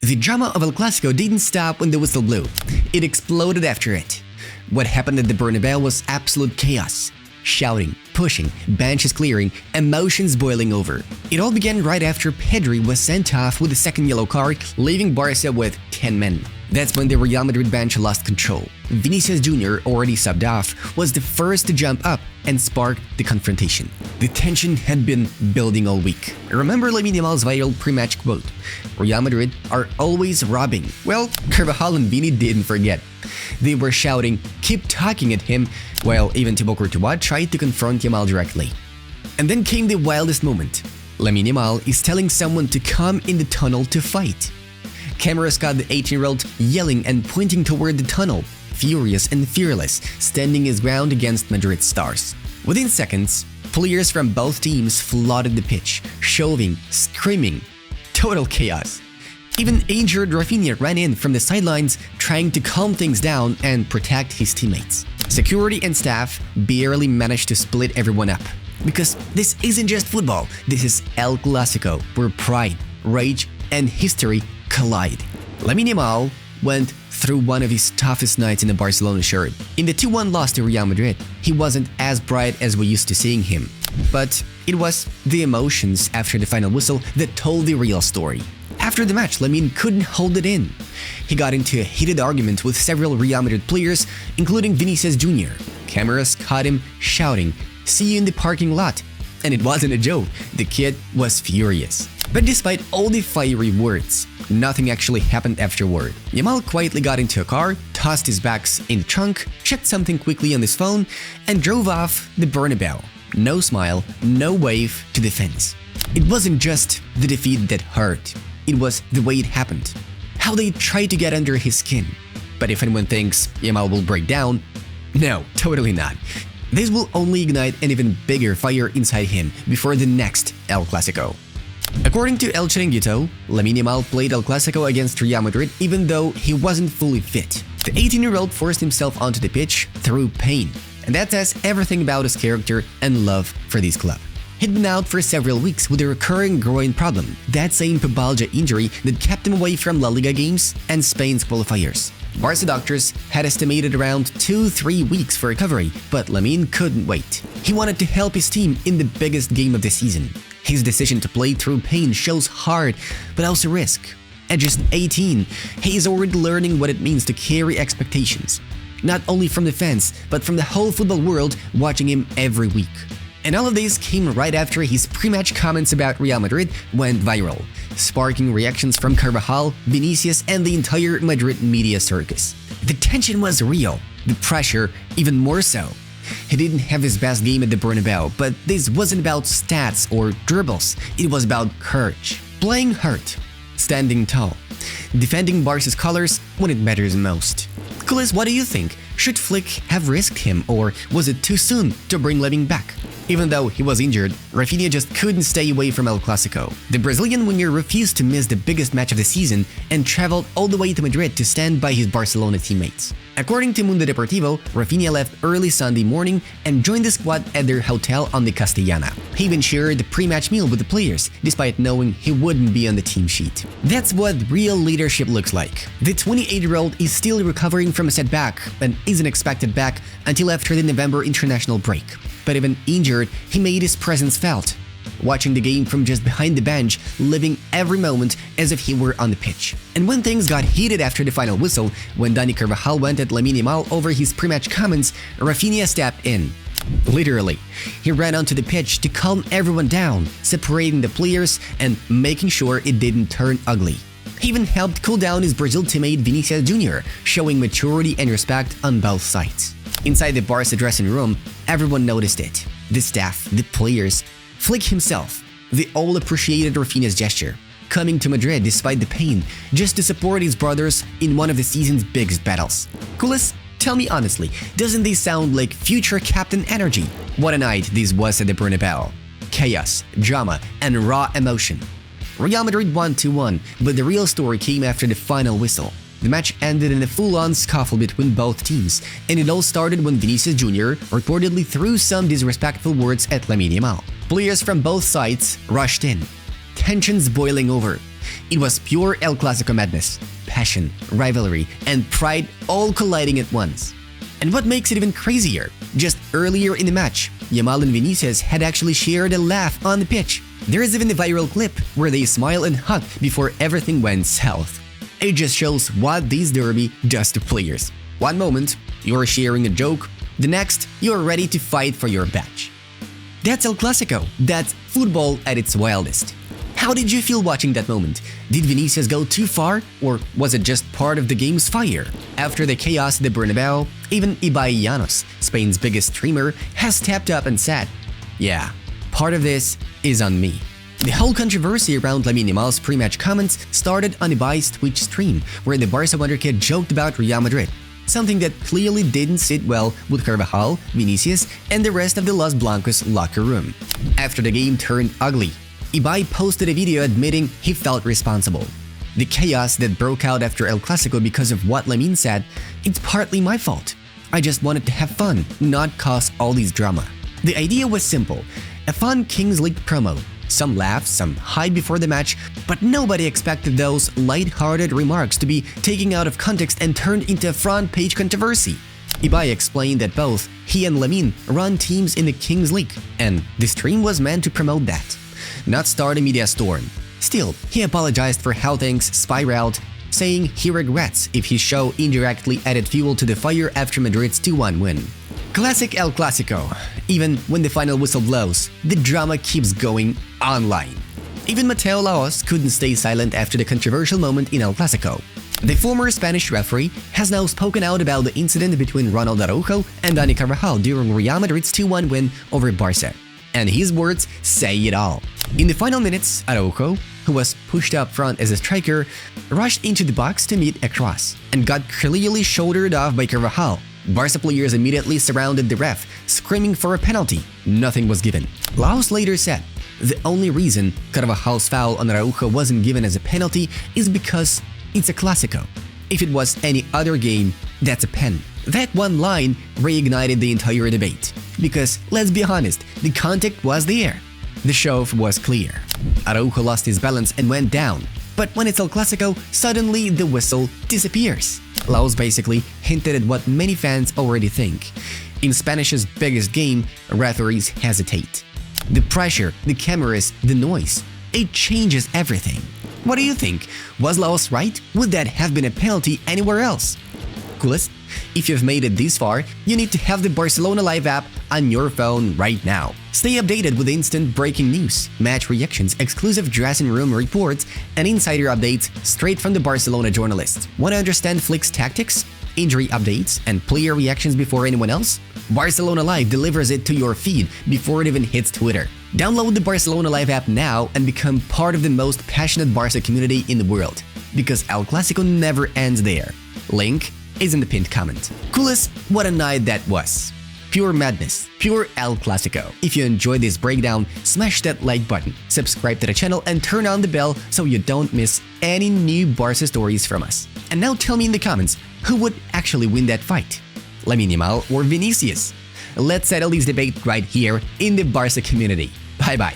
The drama of El Clásico didn't stop when the whistle blew. It exploded after it. What happened at the Bernabéu was absolute chaos. Shouting, pushing, benches clearing, emotions boiling over. It all began right after Pedri was sent off with a second yellow card, leaving Barca with 10 men. That's when the Real Madrid bench lost control. Vinícius Jr, already subbed off, was the first to jump up and spark the confrontation. The tension had been building all week. Remember Lamine Yamal's viral pre-match quote, "Real Madrid are always robbing." Well, Carvajal and Vini didn't forget. They were shouting, "Keep talking" at him, while even Thibaut Courtois tried to confront Yamal directly. And then came the wildest moment. Lamine Yamal is telling someone to come in the tunnel to fight. Cameras caught the 18-year-old yelling and pointing toward the tunnel, furious and fearless, standing his ground against Madrid's stars. Within seconds, players from both teams flooded the pitch, shoving, screaming. Total chaos. Even injured Rafinha ran in from the sidelines, trying to calm things down and protect his teammates. Security and staff barely managed to split everyone up. Because this isn't just football, this is El Clásico, where pride, rage, and history collide. Lamine Yamal went through one of his toughest nights in the Barcelona shirt. In the 2-1 loss to Real Madrid, he wasn't as bright as we used to seeing him. But it was the emotions after the final whistle that told the real story. After the match, Lamine couldn't hold it in. He got into a heated argument with several Real Madrid players, including Vinícius Jr. Cameras caught him shouting, "See you in the parking lot." And it wasn't a joke, the kid was furious. But despite all the fiery words, nothing actually happened afterward. Yamal quietly got into a car, tossed his bags in the trunk, checked something quickly on his phone, and drove off the Bernabéu. No smile, no wave to the fans. It wasn't just the defeat that hurt, it was the way it happened. How they tried to get under his skin. But if anyone thinks Yamal will break down, no, totally not. This will only ignite an even bigger fire inside him before the next El Clásico. According to El Chiringuito, Lamine Yamal played El Clásico against Real Madrid even though he wasn't fully fit. The 18-year-old forced himself onto the pitch through pain, and that says everything about his character and love for this club. He'd been out for several weeks with a recurring groin problem, that same pubalgia injury that kept him away from La Liga games and Spain's qualifiers. Barca doctors had estimated around 2-3 weeks for recovery, but Lamine couldn't wait. He wanted to help his team in the biggest game of the season. His decision to play through pain shows heart, but also risk. At just 18, he is already learning what it means to carry expectations. Not only from the fans, but from the whole football world watching him every week. And all of this came right after his pre-match comments about Real Madrid went viral, sparking reactions from Carvajal, Vinícius, and the entire Madrid media circus. The tension was real, the pressure even more so. He didn't have his best game at the Bernabéu, but this wasn't about stats or dribbles, it was about courage. Playing hurt, standing tall, defending Barca's colors when it matters most. Kulis, what do you think? Should Flick have risked him, or was it too soon to bring Lamine back? Even though he was injured, Rafinha just couldn't stay away from El Clásico. The Brazilian winger refused to miss the biggest match of the season and traveled all the way to Madrid to stand by his Barcelona teammates. According to Mundo Deportivo, Rafinha left early Sunday morning and joined the squad at their hotel on the Castellana. He even shared the pre-match meal with the players, despite knowing he wouldn't be on the team sheet. That's what real leadership looks like. The 28-year-old is still recovering from a setback and isn't expected back until after the November international break. But even injured, he made his presence felt, watching the game from just behind the bench, living every moment as if he were on the pitch. And when things got heated after the final whistle, when Dani Carvajal went at Lamine Yamal over his pre-match comments, Rafinha stepped in. Literally, he ran onto the pitch to calm everyone down, separating the players and making sure it didn't turn ugly. He even helped cool down his Brazil teammate Vinícius Jr, showing maturity and respect on both sides. Inside the Barca dressing room, everyone noticed it. The staff, the players, Flick himself. They all appreciated Rafinha's gesture, coming to Madrid despite the pain, just to support his brothers in one of the season's biggest battles. Kulis, tell me honestly, doesn't this sound like future captain energy? What a night this was at the Bernabéu. Chaos, drama, and raw emotion. Real Madrid won 2-1, but the real story came after the final whistle. The match ended in a full-on scuffle between both teams, and it all started when Vinícius Jr reportedly threw some disrespectful words at Lamine Yamal. Players from both sides rushed in, tensions boiling over. It was pure El Clásico madness, passion, rivalry, and pride all colliding at once. And what makes it even crazier, just earlier in the match, Yamal and Vinícius had actually shared a laugh on the pitch. There is even a viral clip where they smile and hug before everything went south. It just shows what this derby does to players. One moment, you're sharing a joke, the next, you're ready to fight for your badge. That's El Clásico, that's football at its wildest. How did you feel watching that moment? Did Vinícius go too far, or was it just part of the game's fire? After the chaos at the Bernabéu, even Ibai Llanos, Spain's biggest streamer, has stepped up and said, "Yeah, part of this is on me." The whole controversy around Lamine Yamal's pre-match comments started on Ibai's Twitch stream, where the Barca wonder kid joked about Real Madrid, something that clearly didn't sit well with Carvajal, Vinícius, and the rest of the Los Blancos locker room. After the game turned ugly, Ibai posted a video admitting he felt responsible. The chaos that broke out after El Clásico because of what Lamine said, "It's partly my fault. I just wanted to have fun, not cause all this drama." The idea was simple, a fun Kings League promo. Some laughed, some hype before the match, but nobody expected those light-hearted remarks to be taken out of context and turned into a front-page controversy. Ibai explained that both he and Lamine run teams in the Kings League, and the stream was meant to promote that, not start a media storm. Still, he apologized for how things spiraled, saying he regrets if his show indirectly added fuel to the fire after Madrid's 2-1 win. Classic El Clásico. Even when the final whistle blows, the drama keeps going online. Even Mateo Laos couldn't stay silent after the controversial moment in El Clásico. The former Spanish referee has now spoken out about the incident between Ronald Araujo and Dani Carvajal during Real Madrid's 2-1 win over Barca. And his words say it all. In the final minutes, Araujo, who was pushed up front as a striker, rushed into the box to meet a cross and got clearly shouldered off by Carvajal. Barca players immediately surrounded the ref, screaming for a penalty. Nothing was given. Laos later said, "The only reason Carvajal's foul on Araujo wasn't given as a penalty is because it's a Clásico. If it was any other game, that's a pen." That one line reignited the entire debate. Because, let's be honest, the contact was there. The shove was clear. Araujo lost his balance and went down. But when it's El Clásico, suddenly the whistle disappears. Laos basically hinted at what many fans already think. In Spanish's biggest game, referees hesitate. The pressure, the cameras, the noise, it changes everything. What do you think? Was Laos right? Would that have been a penalty anywhere else? Coolest? If you've made it this far, you need to have the Barcelona Live app on your phone right now. Stay updated with instant breaking news, match reactions, exclusive dressing room reports, and insider updates straight from the Barcelona journalists. Want to understand Flick's tactics, injury updates, and player reactions before anyone else? Barcelona Live delivers it to your feed before it even hits Twitter. Download the Barcelona Live app now and become part of the most passionate Barca community in the world. Because El Clásico never ends there. Link is in the pinned comment. Coolest, what a night that was. Pure madness, pure El Clásico. If you enjoyed this breakdown, smash that like button, subscribe to the channel, and turn on the bell so you don't miss any new Barca stories from us. And now tell me in the comments, who would actually win that fight? Lamine Yamal or Vinícius? Let's settle this debate right here in the Barca community. Bye bye.